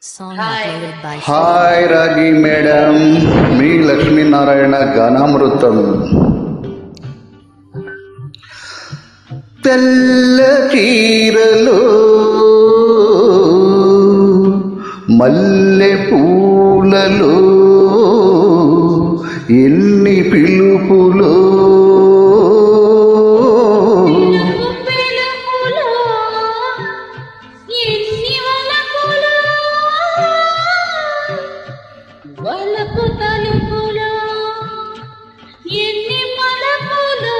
Song uploaded by hi రాగి madam, మీ లక్ష్మీనారాయణ గానామృతం. తెల్ల చీరలో మల్లె పూలలో ఎన్ని పిలుపులో వలపు తలుపులో ఎన్ని మలపులో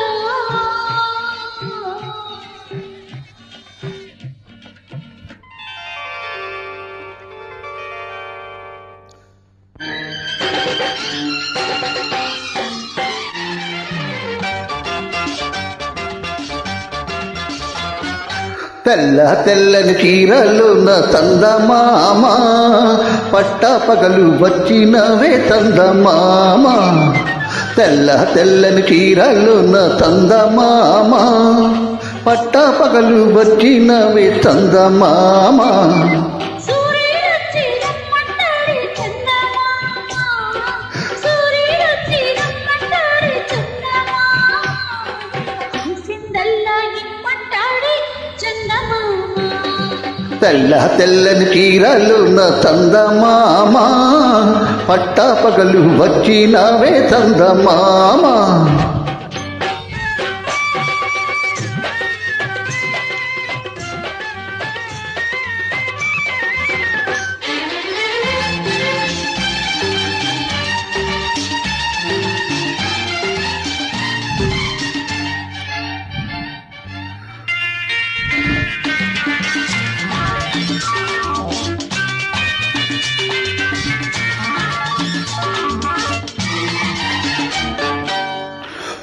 తెల్ల తెల్లని చీరలు నా తందమామ, పట్ట పగలు వచ్చినవే తందమామ. తెల్ల తెల్లని చీరలు నా తందమామ, పట్ట పగలు వచ్చినవే తందమామ. తెల్ల తెల్లని చీరలు నా తందమామ, పట్ట పగలు వచ్చినవే తందమామ.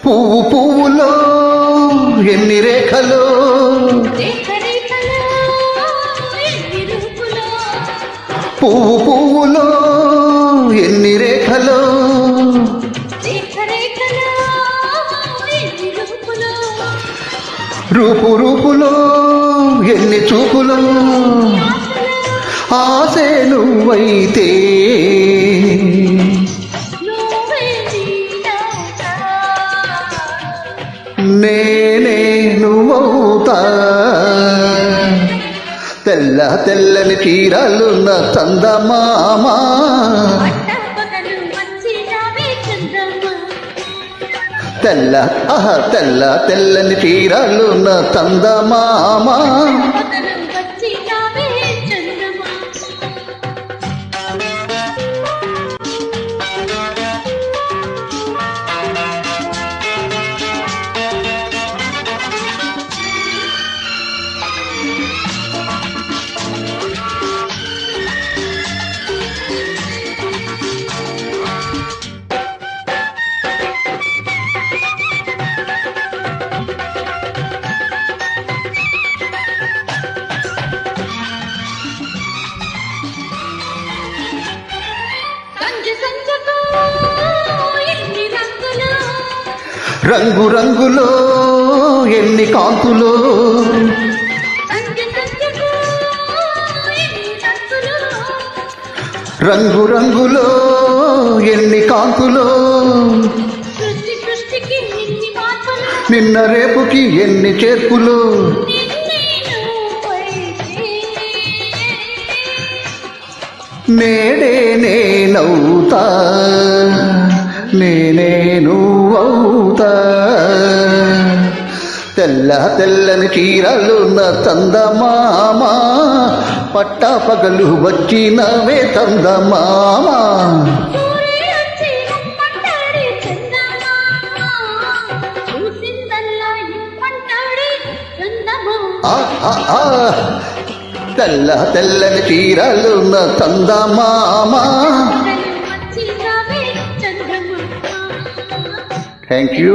పువ్వు పువ్వులో ఎన్ని రేఖలు, పువ్వు పువ్వులో ఎన్ని రేఖలు, రూపు రూపులో ఎన్ని చూపులు. ఆసే నువ్వైతే నేనే నువ్వవుతా. తెల్ల తెల్లని చీరలు నా తందమామ, తెల్ల తెల్ల తెల్లని చీరలు నా తందమామ. రంగు రంగులో ఎన్ని కాంతులో, రంగు రంగులో ఎన్ని కాంతులో. నిన్న రేపుకి ఎన్ని చేర్పులు. నేడే నేనవుతా, నేనే నువ్వవుతా. తెల్ల తెల్లని చీరలు నా తందమామ, పట్ట పగలు వచ్చినవే తందమామ. తెల్ల తెల్లని చీరలు నా తందమామ. Thank you.